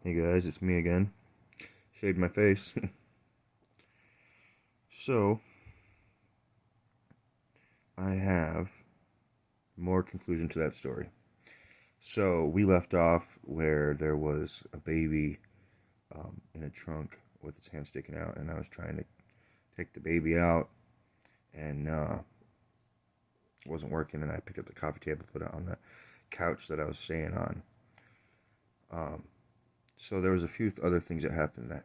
Hey guys, it's me again. Shaved my face. So, I have more conclusion to that story. So, we left off where there was a baby in a trunk with its hand sticking out, and I was trying to take the baby out, and it wasn't working, and I picked up the coffee table, put it on the couch that I was staying on. Um, so, there was a few other things that happened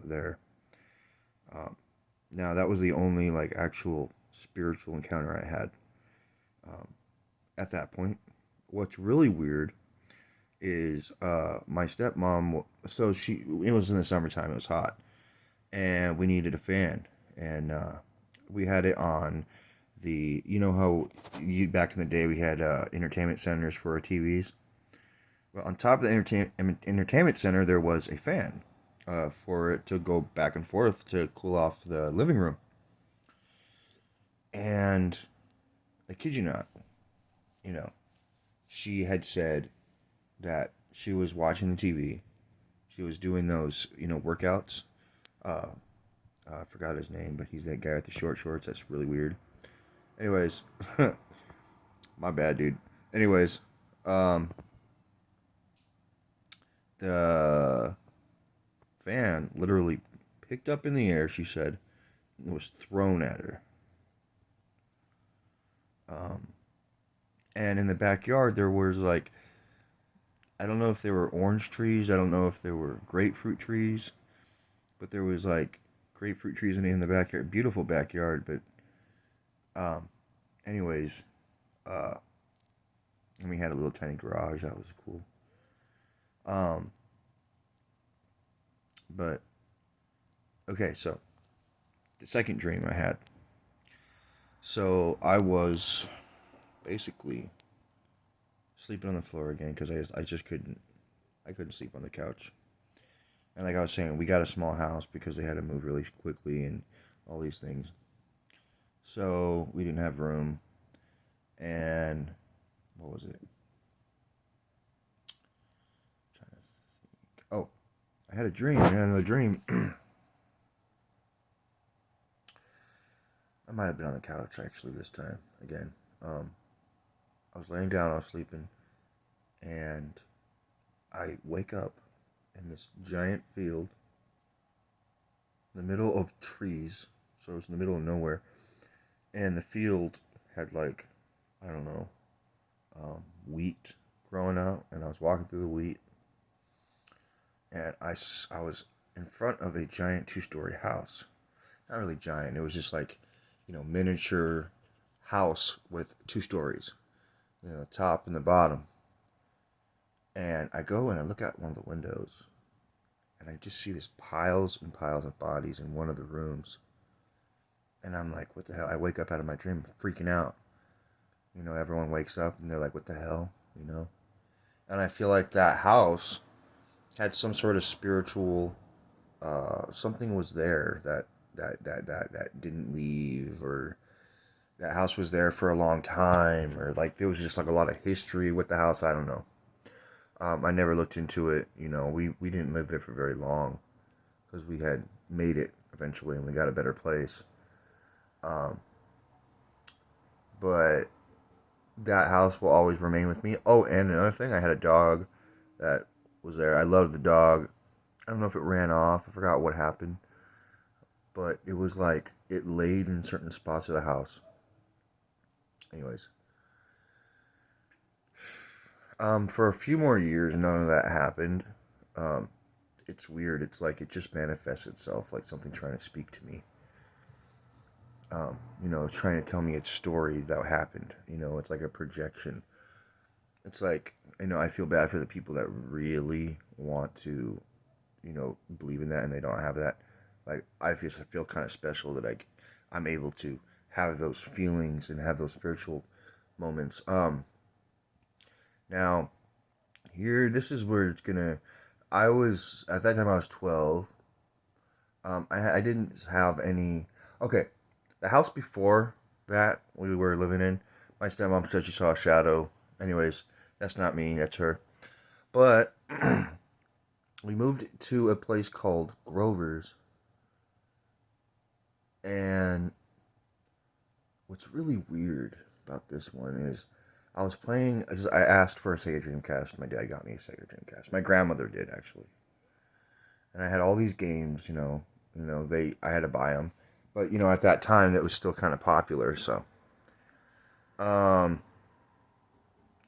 there. Um, Now, that was the only like actual spiritual encounter I had um, at that point. What's really weird is my stepmom. So it was in the summertime. It was hot, and we needed a fan, and we had it on the. You know how back in the day we had entertainment centers for our TVs. Well, on top of the entertainment center, there was a fan for it to go back and forth to cool off the living room. And I kid you not, you know, she had said that she was watching the TV. She was doing those, workouts. Uh, I forgot his name, but he's that guy with the short shorts. That's really weird. Anyways, my bad, dude. Anyways, um, the fan literally picked up in the air, she said, and was thrown at her. Um, and in the backyard, there was like, I don't know if they were orange trees. I don't know if they were grapefruit trees. But there was like grapefruit trees in the backyard, beautiful backyard. But um, anyways, uh, and we had a little tiny garage that was cool. Um, but okay, so the second dream I had. So I was basically sleeping on the floor again because I just couldn't sleep on the couch. And like I was saying, we got a small house because they had to move really quickly and all these things. So we didn't have room. And what was it? I'm trying to think. Oh, I had a dream. I had another dream. I might have been on the couch actually this time again. Um, I was laying down, I was sleeping, and I wake up in this giant field in the middle of trees. So it was in the middle of nowhere, and the field had like I don't know wheat growing out, and I was walking through the wheat, and I was in front of a giant two-story house. Not really giant. It was just like, miniature house with two stories, the top and the bottom. And I go and I look out one of the windows, and I just see this piles and piles of bodies in one of the rooms. And I'm like, what the hell? I wake up out of my dream freaking out. Everyone wakes up and they're like, what the hell? And I feel like that house had some sort of spiritual, something was there that didn't leave, or that house was there for a long time, or like there was just like a lot of history with the house. I don't know. I never looked into it. We didn't live there for very long because we had made it eventually and we got a better place. Um, but that house will always remain with me. Oh, and another thing, I had a dog that was there. I loved the dog. I don't know if it ran off. I forgot what happened, but it was like it laid in certain spots of the house. Anyways, for a few more years, none of that happened. Um, it's weird. It's like it just manifests itself, like something trying to speak to me. Trying to tell me its story that happened. It's like a projection. It's like, I feel bad for the people that really want to, believe in that and they don't have that. Like, I feel kind of special that I'm able to have those feelings and have those spiritual moments. Now, this is where it's gonna. At that time, I was 12. I didn't have any. Okay, the house before that we were living in, my stepmom said she saw a shadow. Anyways, that's not me, that's her. But we moved to a place called Grover's, and what's really weird about this one is I was playing. I asked for a Sega Dreamcast. My dad got me a Sega Dreamcast. My grandmother did actually, and I had all these games. I had to buy them, but at that time that was still kind of popular. So, um,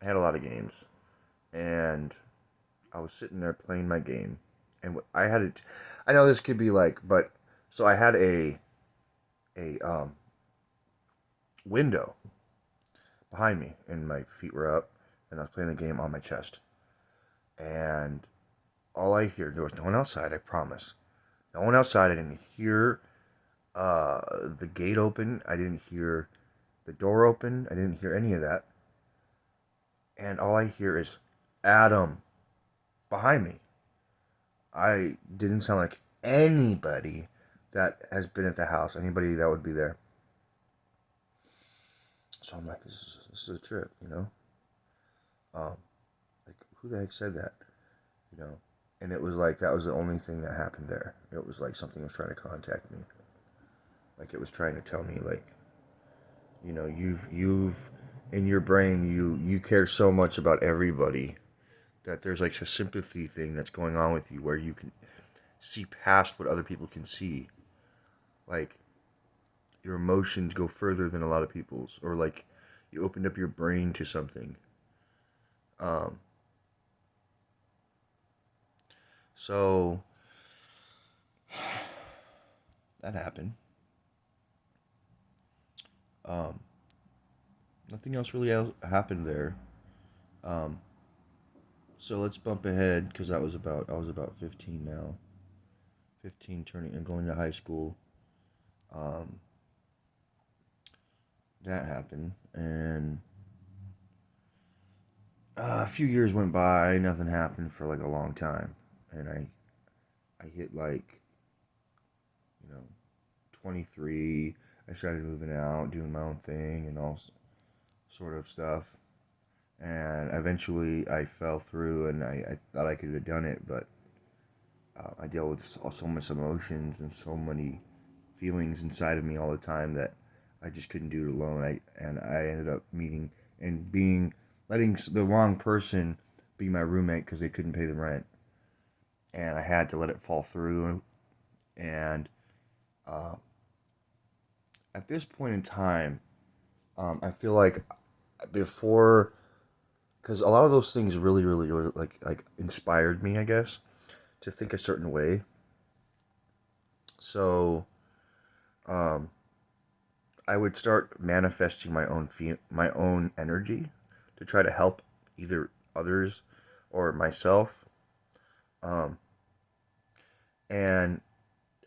I had a lot of games, and I was sitting there playing my game, and I had it. I know this could be like, but so I had a window behind me, and my feet were up, and I was playing the game on my chest. And all I hear, there was no one outside, I promise. No one outside. I didn't hear the gate open. I didn't hear the door open. I didn't hear any of that. And all I hear is Adam behind me. I didn't sound like anybody that has been at the house, anybody that would be there. So I'm like, this is a trip, Um, like, who the heck said that? You know, and it was like that was the only thing that happened there. It was like something was trying to contact me, like it was trying to tell me, like, you've in your brain you care so much about everybody that there's like a sympathy thing that's going on with you where you can see past what other people can see, like your emotions go further than a lot of people's, or like you opened up your brain to something. Um, so that happened. Um, Nothing else really happened there. Um, so let's bump ahead because I was about 15 now, 15 turning and going to high school. Um, that happened, and a few years went by. Nothing happened for like a long time, and I hit like, you know 23. I started moving out, doing my own thing, and all sort of stuff. And eventually, I fell through, and I thought I could have done it, but I dealt with so much emotions and so many feelings inside of me all the time that I just couldn't do it alone. I ended up meeting and being letting the wrong person be my roommate because they couldn't pay the rent, and I had to let it fall through. And uh, at this point in time, I feel like before, because a lot of those things really, really, really like inspired me, I guess, to think a certain way. So, um, I would start manifesting my own energy to try to help either others or myself. Um, and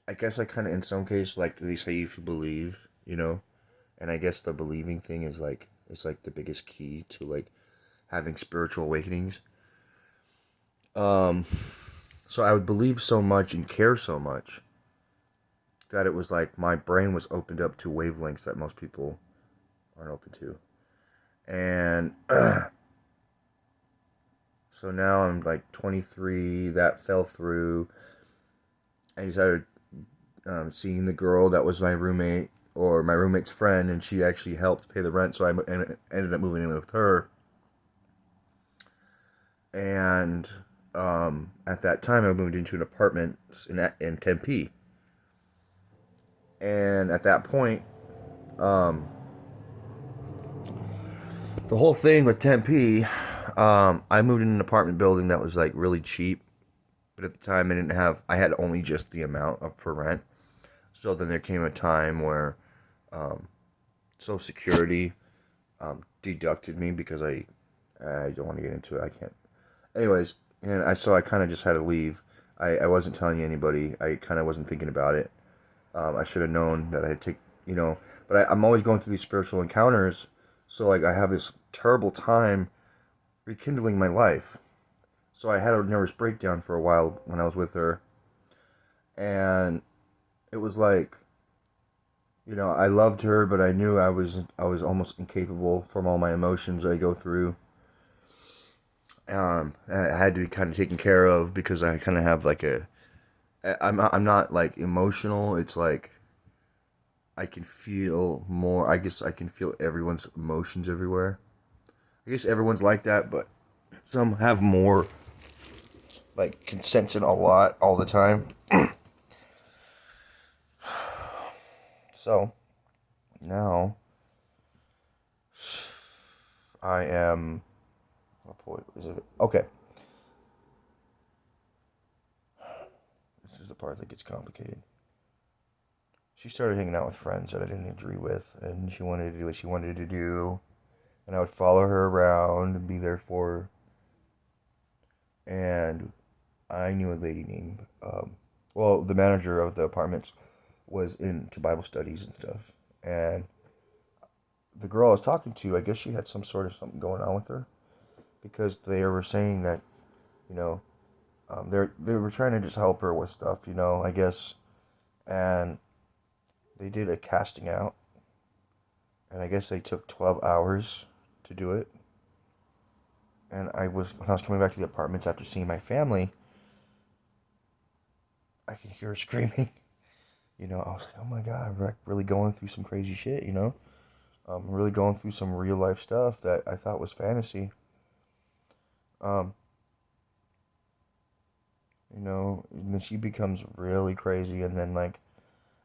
I guess I kind of, in some cases, like they say, you should believe, and I guess the believing thing is like it's like the biggest key to like having spiritual awakenings. Um, so I would believe so much and care so much that it was like my brain was opened up to wavelengths that most people aren't open to. And so now I'm like 23. That fell through. I started seeing the girl that was my roommate or my roommate's friend, and she actually helped pay the rent. So I ended up moving in with her. And at that time, I moved into an apartment in Tempe. And at that point, um, the whole thing with Tempe, I moved in an apartment building that was like really cheap, but at the time I had only just the amount of for rent. So then there came a time where um, Social Security deducted me because I don't want to get into it. I can't. Anyways, and I kind of just had to leave. I wasn't telling anybody. I kind of wasn't thinking about it. I should have known that I had take but I'm always going through these spiritual encounters. So like I have this terrible time rekindling my life. So I had a nervous breakdown for a while when I was with her, and it was like, I loved her, but I knew I was almost incapable from all my emotions I go through. I had to be kind of taken care of because I kind of have like I'm not like emotional. It's like I can feel more. I guess I can feel everyone's emotions everywhere. I guess everyone's like that, but some have more like consenting a lot all the time. So now I am. Oh boy, is it okay? This is the part that gets complicated. She started hanging out with friends that I didn't agree with, and she wanted to do what she wanted to do, and I would follow her around and be there for her. And I knew a lady named, well, the manager of the apartments was into Bible studies and stuff, and the girl I was talking to, I guess she had some sort of something going on with her because they were saying that, you know, they were trying to just help her with stuff, I guess, and they did a casting out, and I guess they took 12 hours to do it. And when I was coming back to the apartments after seeing my family, I could hear her screaming. I was like, oh my God, I'm really going through some crazy shit, really going through some real life stuff that I thought was fantasy. Um, and then she becomes really crazy, and then like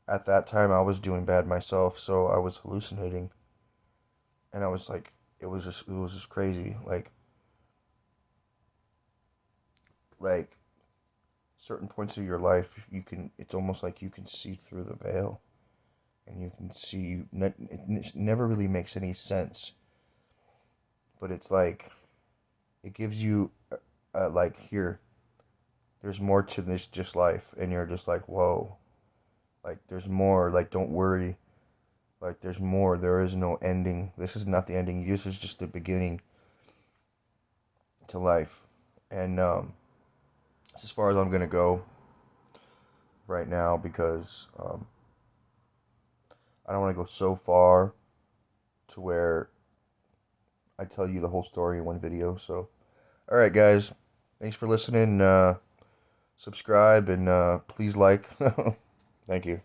at that time I was doing bad myself, so I was hallucinating, and I was like, it was just crazy, like certain points of your life, it's almost like you can see through the veil, and you can see, it never really makes any sense, but it's like it gives you like, here, there's more to this just life, and you're just like, whoa, like there's more, like don't worry, like there's more, there is no ending, this is not the ending, this is just the beginning to life. And that's as far as I'm gonna go right now, because I don't want to go so far to where I tell you the whole story in one video. So, all right, guys, thanks for listening. Subscribe and please like. Thank you.